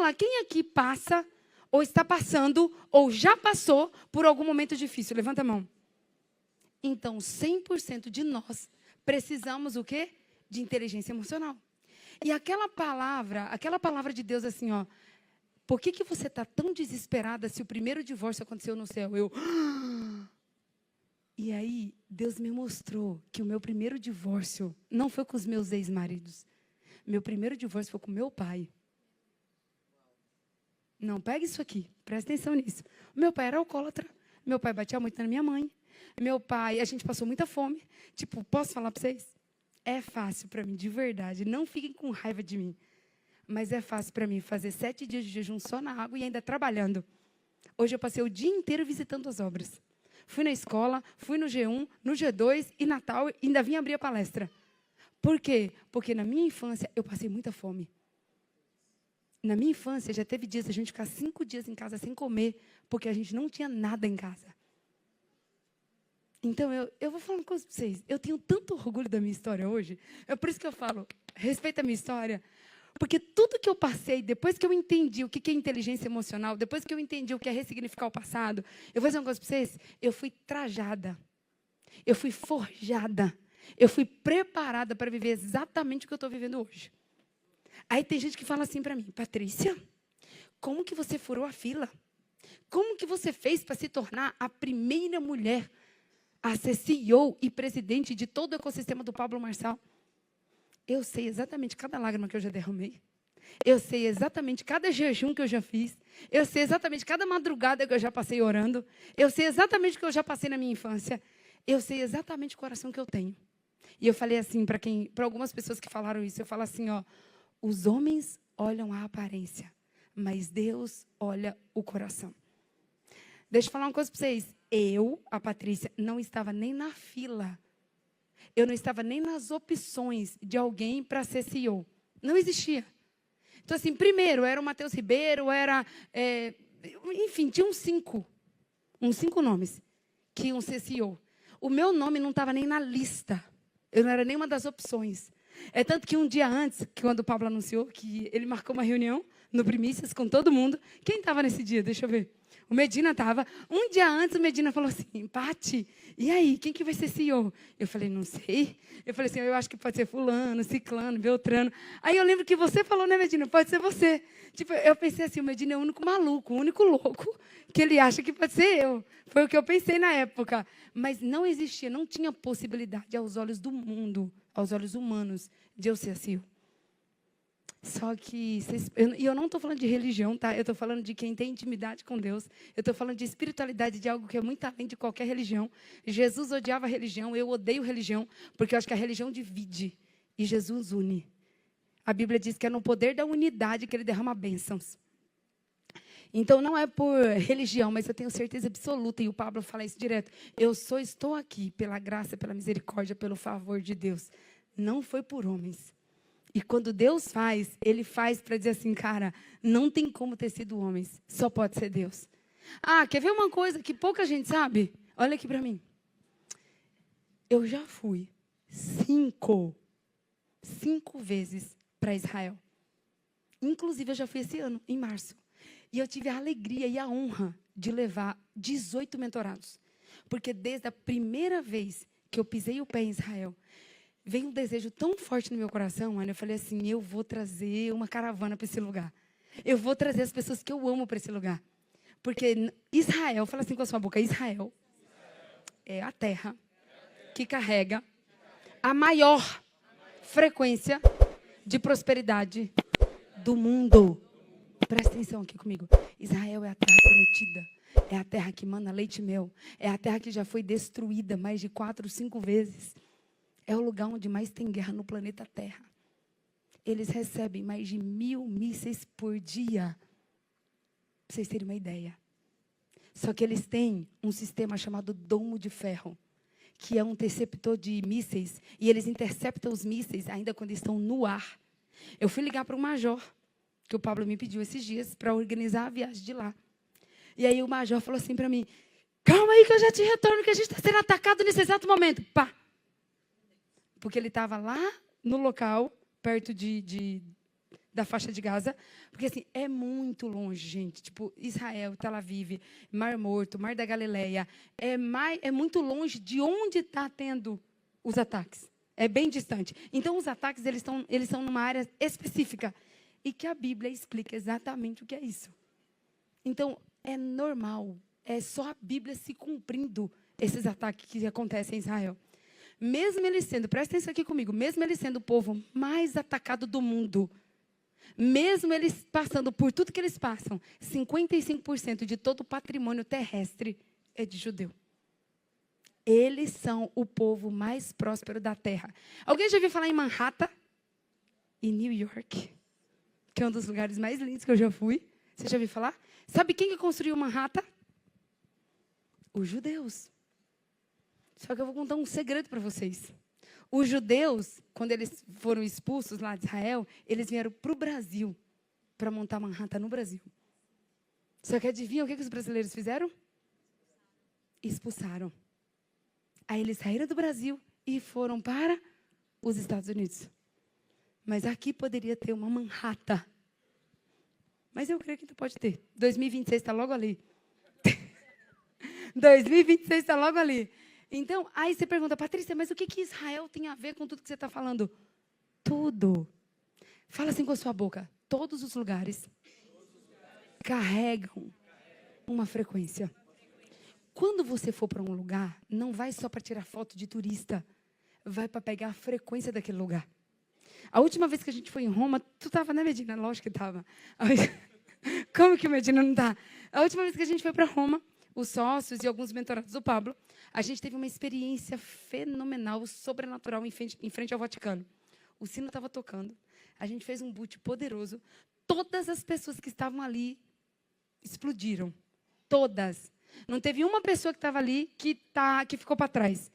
lá, quem aqui passa, ou está passando, ou já passou por algum momento difícil? Levanta a mão. Então, 100% de nós precisamos o quê? De inteligência emocional. E aquela palavra de Deus assim, ó, por que você está tão desesperada se o primeiro divórcio aconteceu no céu? E aí, Deus me mostrou que o meu primeiro divórcio não foi com os meus ex-maridos. Meu primeiro divórcio foi com meu pai. Não, pega isso aqui, presta atenção nisso. Meu pai era alcoólatra, meu pai batia muito na minha mãe. Meu pai, a gente passou muita fome. Tipo, posso falar para vocês? É fácil para mim, de verdade. Não fiquem com raiva de mim. Mas é fácil para mim fazer 7 dias de jejum só na água e ainda trabalhando. Hoje eu passei o dia inteiro visitando as obras. Fui na escola, fui no G1, no G2 e Natal, e ainda vim abrir a palestra. Por quê? Porque na minha infância eu passei muita fome. Na minha infância já teve dias a gente ficar 5 dias em casa sem comer, porque a gente não tinha nada em casa. Então, eu vou falar uma coisa para vocês. Eu tenho tanto orgulho da minha história hoje. É por isso que eu falo, respeita a minha história. Porque tudo que eu passei, depois que eu entendi o que é inteligência emocional, depois que eu entendi o que é ressignificar o passado, eu vou dizer uma coisa para vocês. Eu fui trajada. Eu fui forjada. Eu fui preparada para viver exatamente o que eu estou vivendo hoje. Aí tem gente que fala assim para mim, Patrícia, como que você furou a fila? Como que você fez para se tornar a primeira mulher a ser CEO e presidente de todo o ecossistema do Pablo Marçal? Eu sei exatamente cada lágrima que eu já derramei. Eu sei exatamente cada jejum que eu já fiz. Eu sei exatamente cada madrugada que eu já passei orando. Eu sei exatamente o que eu já passei na minha infância. Eu sei exatamente o coração que eu tenho. E eu falei assim, para algumas pessoas que falaram isso, eu falo assim, ó, os homens olham a aparência, mas Deus olha o coração. Deixa eu falar uma coisa para vocês. Eu, a Patrícia, não estava nem na fila. Eu não estava nem nas opções de alguém para ser CEO. Não existia. Então, assim, primeiro, era o Matheus Ribeiro, enfim, tinha uns 5 nomes que iam ser CEO. O meu nome não estava nem na lista. Eu não era nenhuma das opções. É tanto que um dia antes, que quando o Pablo anunciou, que ele marcou uma reunião no Primícias com todo mundo. Quem estava nesse dia? Deixa eu ver. O Medina estava. Um dia antes, o Medina falou assim, Pati, e aí, quem que vai ser CEO? Eu falei, não sei. Eu falei assim, eu acho que pode ser fulano, ciclano, beltrano. Aí eu lembro que você falou, né, Medina? Pode ser você. Tipo, eu pensei assim, o Medina é o único maluco, o único louco que ele acha que pode ser eu. Foi o que eu pensei na época. Mas não existia, não tinha possibilidade aos olhos do mundo, aos olhos humanos, de eu ser CEO. Só que, eu não estou falando de religião, tá? Eu estou falando de quem tem intimidade com Deus. Eu estou falando de espiritualidade, de algo que é muito além de qualquer religião. Jesus odiava a religião, eu odeio religião, porque eu acho que a religião divide e Jesus une. A Bíblia diz que é no poder da unidade que ele derrama bênçãos. Então, não é por religião, mas eu tenho certeza absoluta, e o Pablo fala isso direto, eu só estou aqui pela graça, pela misericórdia, pelo favor de Deus. Não foi por homens. E quando Deus faz, Ele faz para dizer assim, cara, não tem como ter sido homens, só pode ser Deus. Ah, quer ver uma coisa que pouca gente sabe? Olha aqui para mim. Eu já fui 5 vezes para Israel. Inclusive, eu já fui esse ano, em março. E eu tive a alegria e a honra de levar 18 mentorados. Porque desde a primeira vez que eu pisei o pé em Israel, veio um desejo tão forte no meu coração, Ana, eu falei assim, eu vou trazer uma caravana para esse lugar. Eu vou trazer as pessoas que eu amo para esse lugar. Porque Israel, fala assim com a sua boca, Israel é a terra que carrega a maior frequência de prosperidade do mundo. Presta atenção aqui comigo. Israel é a terra prometida. É a terra que mana leite e mel. É a terra que já foi destruída mais de 4, 5 vezes. É o lugar onde mais tem guerra no planeta Terra. Eles recebem mais de 1000 mísseis por dia. Para vocês terem uma ideia. Só que eles têm um sistema chamado domo de ferro, que é um interceptor de mísseis. E eles interceptam os mísseis ainda quando estão no ar. Eu fui ligar para o major, que o Pablo me pediu esses dias, para organizar a viagem de lá. E aí o major falou assim para mim, calma aí que eu já te retorno, que a gente está sendo atacado nesse exato momento. Pá! Porque ele estava lá no local, perto de da faixa de Gaza, porque assim, é muito longe, gente. Tipo, Israel, Tel Aviv, Mar Morto, Mar da Galileia, é muito longe de onde está tendo os ataques. É bem distante. Então, os ataques, eles são numa área específica. E que a Bíblia explica exatamente o que é isso. Então, é normal. É só a Bíblia se cumprindo esses ataques que acontecem em Israel. Mesmo eles sendo, presta atenção aqui comigo, mesmo eles sendo o povo mais atacado do mundo, mesmo eles passando por tudo que eles passam, 55% de todo o patrimônio terrestre é de judeu. Eles são o povo mais próspero da terra. Alguém já ouviu falar em Manhattan? E New York? Que é um dos lugares mais lindos que eu já fui. Você já ouviu falar? Sabe quem que construiu Manhattan? Os judeus. Só que eu vou contar um segredo para vocês. Os judeus, quando eles foram expulsos lá de Israel, eles vieram para o Brasil para montar Manhattan no Brasil. Só que adivinha o que os brasileiros fizeram? Expulsaram. Aí eles saíram do Brasil e foram para os Estados Unidos. Mas aqui poderia ter uma Manhattan. Mas eu creio que tu pode ter. 2026 está logo ali. 2026 está logo ali. Então, aí você pergunta, Patrícia, mas o que Israel tem a ver com tudo que você está falando? Tudo. Fala assim com a sua boca. Todos os lugares carregam uma frequência. Quando você for para um lugar, não vai só para tirar foto de turista. Vai para pegar a frequência daquele lugar. A última vez que a gente foi em Roma, tu estava, né, Medina? Lógico que estava. Como que o Medina não está? A última vez que a gente foi para Roma, os sócios e alguns mentorados do Pablo, a gente teve uma experiência fenomenal, sobrenatural, em frente ao Vaticano. O sino estava tocando, a gente fez um boot poderoso, todas as pessoas que estavam ali explodiram. Todas. Não teve uma pessoa que estava ali que ficou para trás.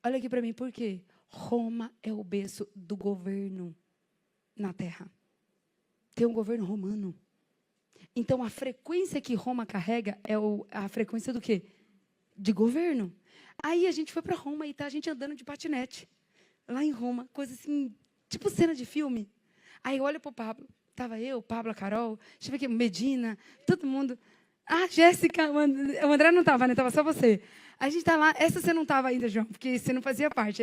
Olha aqui para mim, por quê? Roma é o berço do governo na Terra. Tem um governo romano. Então, a frequência que Roma carrega é a frequência do quê? De governo. Aí a gente foi para Roma e tá a gente andando de patinete. Lá em Roma, coisa assim, tipo cena de filme. Aí olha para o Pablo. Estava eu, Pablo, a Carol, deixa eu ver aqui, Medina, todo mundo. Ah, Jéssica, o André não estava, né? Estava só você. A gente está lá, essa você não estava ainda, João, porque você não fazia parte.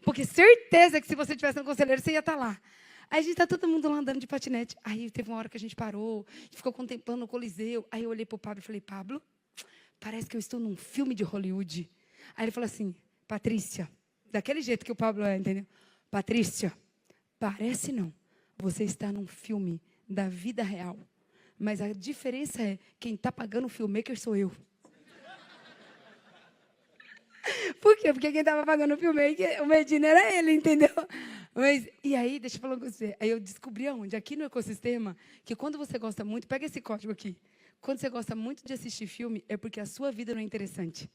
Porque certeza que se você tivesse no conselheiro, você ia estar lá. Aí a gente está todo mundo lá andando de patinete. Aí teve uma hora que a gente parou, ficou contemplando o Coliseu. Aí eu olhei para o Pablo e falei, Pablo, parece que eu estou num filme de Hollywood. Aí ele falou assim, Patrícia, daquele jeito que o Pablo é, entendeu? Patrícia, parece não. Você está num filme da vida real. Mas a diferença é, quem está pagando o filmmaker sou eu. Por quê? Porque quem estava pagando o filmmaker, o Medina era ele, entendeu? Mas, e aí, deixa eu falar com você. Aí eu descobri aonde? Aqui no ecossistema, que quando você gosta muito, pega esse código aqui. Quando você gosta muito de assistir filme, é porque a sua vida não é interessante.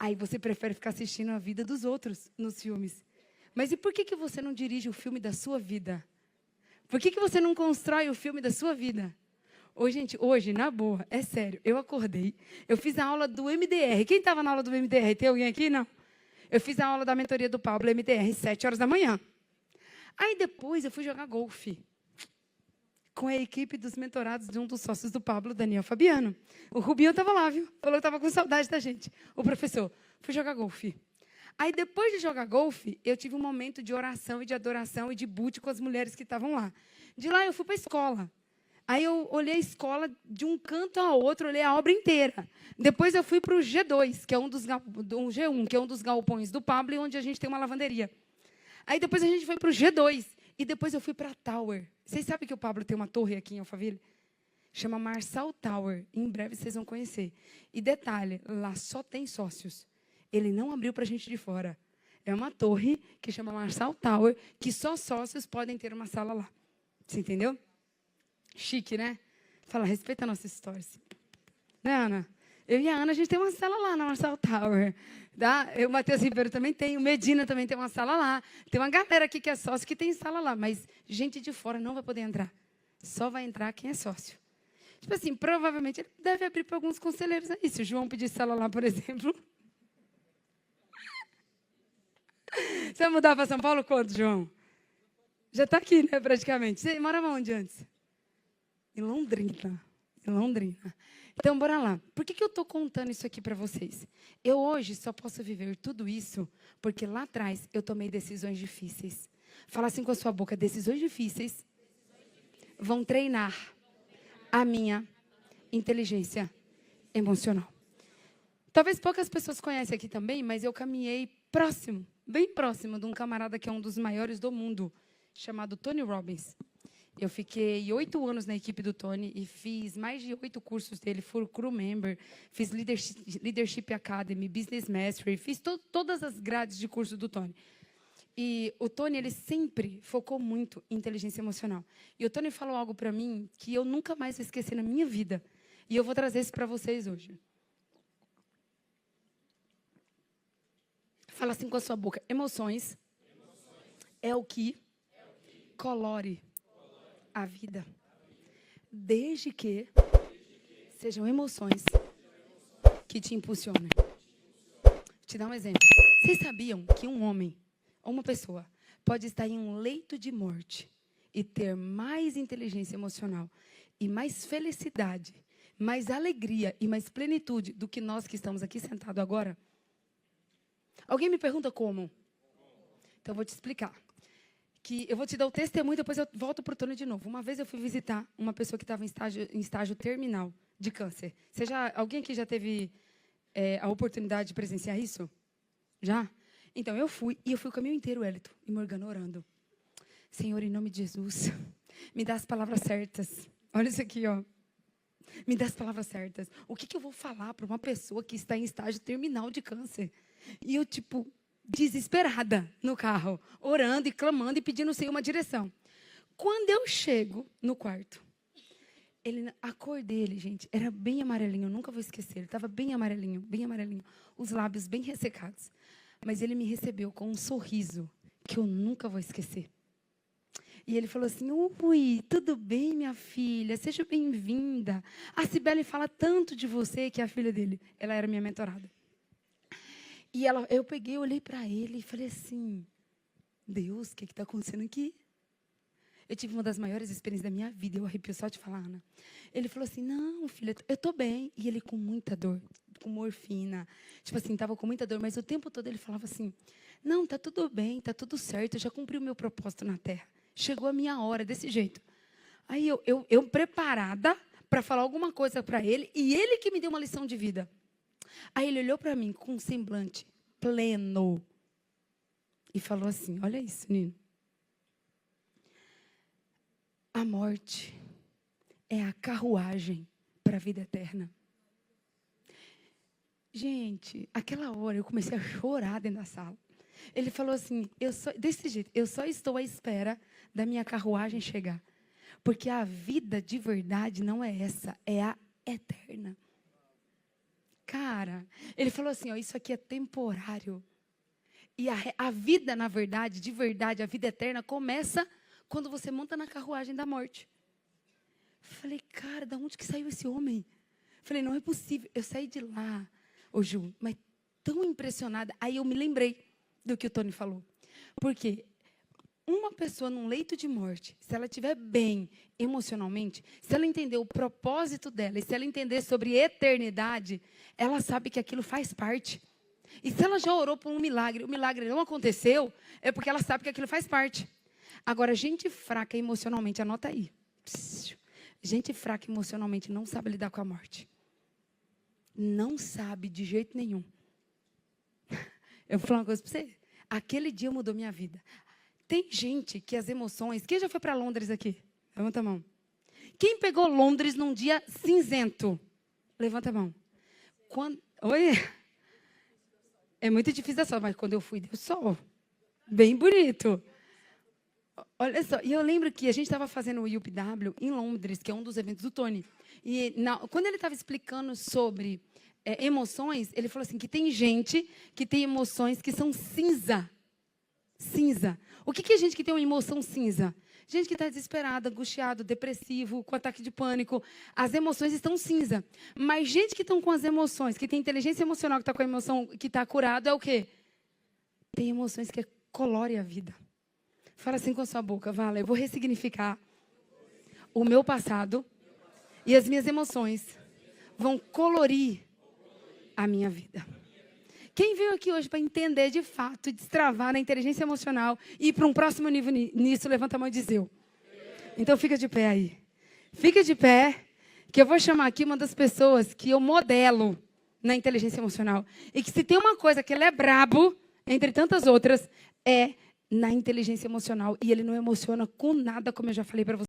Aí você prefere ficar assistindo a vida dos outros nos filmes. Mas e por que você não dirige o filme da sua vida? Por que você não constrói o filme da sua vida? Hoje, na boa, é sério, eu acordei, eu fiz a aula do MDR. Quem estava na aula do MDR? Tem alguém aqui? Não. Eu fiz a aula da mentoria do Pablo, MDR, 7 horas da manhã. Aí depois eu fui jogar golfe com a equipe dos mentorados de um dos sócios do Pablo, Daniel Fabiano. O Rubinho estava lá, viu? Falou que estava com saudade da gente. O professor, fui jogar golfe. Aí, depois de jogar golfe, eu tive um momento de oração e de adoração e de boot com as mulheres que estavam lá. De lá, eu fui para a escola. Aí, eu olhei a escola de um canto ao outro, olhei a obra inteira. Depois, eu fui para o G2, que é um G1, que é um dos galpões do Pablo, e onde a gente tem uma lavanderia. Aí, depois, a gente foi para o G2. E depois, eu fui para a Tower. Vocês sabem que o Pablo tem uma torre aqui em Alphaville? Chama Marçal Tower. Em breve, vocês vão conhecer. E detalhe, lá só tem sócios. Ele não abriu para a gente de fora. É uma torre que chama Marçal Tower, que só sócios podem ter uma sala lá. Você entendeu? Chique, né? Fala, respeita a nossa história. Né, Ana? Eu e a Ana, a gente tem uma sala lá na Marçal Tower. Tá? O Matheus Ribeiro também tem, o Medina também tem uma sala lá. Tem uma galera aqui que é sócio que tem sala lá, mas gente de fora não vai poder entrar. Só vai entrar quem é sócio. Tipo assim, provavelmente ele deve abrir para alguns conselheiros aí. Se o João pedir sala lá, por exemplo... Você vai mudar para São Paulo quanto, João? Já está aqui, né, praticamente. Você morava onde antes? Em Londrina. Em Londrina. Então, bora lá. Por que eu estou contando isso aqui para vocês? Eu hoje só posso viver tudo isso porque lá atrás eu tomei decisões difíceis. Fala assim com a sua boca, decisões difíceis vão treinar a minha inteligência emocional. Talvez poucas pessoas conhecem aqui também, mas eu caminhei próximo, bem próximo de um camarada que é um dos maiores do mundo, chamado Tony Robbins. Eu fiquei 8 anos na equipe do Tony e fiz mais de 8 cursos dele. Fui crew member, fiz Leadership Academy, Business Mastery, fiz todas as grades de curso do Tony. E o Tony, ele sempre focou muito em inteligência emocional. E o Tony falou algo para mim que eu nunca mais vou esquecer na minha vida. E eu vou trazer isso para vocês hoje. Fala assim com a sua boca. Emoções é o que colore a vida. Desde que sejam emoções que te impulsionem. Vou te dar um exemplo. Vocês sabiam que um homem ou uma pessoa pode estar em um leito de morte e ter mais inteligência emocional e mais felicidade, mais alegria e mais plenitude do que nós que estamos aqui sentados agora? Alguém me pergunta como? Então, eu vou te explicar. Eu vou te dar o testemunho, depois eu volto para o Tony de novo. Uma vez eu fui visitar uma pessoa que estava em estágio terminal de câncer. Alguém aqui já teve a oportunidade de presenciar isso? Já? Então, eu fui o caminho inteiro, Elito, e Morgana orando. Senhor, em nome de Jesus, me dá as palavras certas. Olha isso aqui, ó. Me dá as palavras certas. O que eu vou falar para uma pessoa que está em estágio terminal de câncer? E eu, desesperada no carro, orando e clamando e pedindo ao Senhor uma direção. Quando eu chego no quarto, a cor dele, gente, era bem amarelinho, eu nunca vou esquecer. Ele estava bem amarelinho, os lábios bem ressecados. Mas ele me recebeu com um sorriso que eu nunca vou esquecer. E ele falou assim, ui, tudo bem, minha filha? Seja bem-vinda. A Cibele fala tanto de você, que é a filha dele. Ela era minha mentorada. E eu olhei para ele e falei assim, Deus, o que está acontecendo aqui? Eu tive uma das maiores experiências da minha vida, eu arrepio só de falar, Ana. Ele falou assim, não, filha, eu estou bem. E ele com muita dor, com morfina. Estava com muita dor, mas o tempo todo ele falava assim, não, está tudo bem, está tudo certo, eu já cumpri o meu propósito na Terra. Chegou a minha hora, desse jeito. Aí eu preparada para falar alguma coisa para ele, e ele que me deu uma lição de vida. Aí ele olhou para mim com um semblante pleno e falou assim, olha isso, Nino. A morte é a carruagem para a vida eterna. Gente, aquela hora eu comecei a chorar dentro da sala. Ele falou assim, desse jeito, eu só estou à espera da minha carruagem chegar. Porque a vida de verdade não é essa, é a eterna. Cara, ele falou assim, ó, isso aqui é temporário. E a vida, na verdade, de verdade, a vida eterna começa quando você monta na carruagem da morte. Falei, cara, de onde que saiu esse homem? Falei, não é possível. Eu saí de lá, ô Ju, mas tão impressionada. Aí eu me lembrei do que o Tony falou. Porque uma pessoa num leito de morte, se ela estiver bem emocionalmente, se ela entender o propósito dela, e se ela entender sobre eternidade, ela sabe que aquilo faz parte. E se ela já orou por um milagre, o milagre não aconteceu, é porque ela sabe que aquilo faz parte. Agora, gente fraca emocionalmente, anota aí. Gente fraca emocionalmente não sabe lidar com a morte. Não sabe de jeito nenhum. Eu vou falar uma coisa para você. Aquele dia mudou minha vida. Tem gente que as emoções... Quem já foi para Londres aqui? Levanta a mão. Quem pegou Londres num dia cinzento? Levanta a mão. Oi? É muito difícil dar sol, mas quando eu fui, deu sol. Bem bonito. Olha só, e eu lembro que a gente estava fazendo o UPW em Londres, que é um dos eventos do Tony. E quando ele estava explicando sobre emoções, ele falou assim, que tem gente que tem emoções que são cinza. Cinza. O que é gente que tem uma emoção cinza? Gente que está desesperada, angustiado, depressivo, com ataque de pânico. As emoções estão cinza. Mas gente que estão com as emoções, que tem inteligência emocional, que está com a emoção, que está curado, é o quê? Tem emoções que colorem a vida. Fala assim com a sua boca, Vala, eu vou ressignificar o meu passado e as minhas emoções vão colorir a minha vida. Quem veio aqui hoje para entender de fato, destravar na inteligência emocional e ir para um próximo nível nisso, levanta a mão e diz eu. Então fica de pé aí. Fica de pé, que eu vou chamar aqui uma das pessoas que eu modelo na inteligência emocional. E que se tem uma coisa que ele é brabo, entre tantas outras, é na inteligência emocional. E ele não emociona com nada, como eu já falei para você.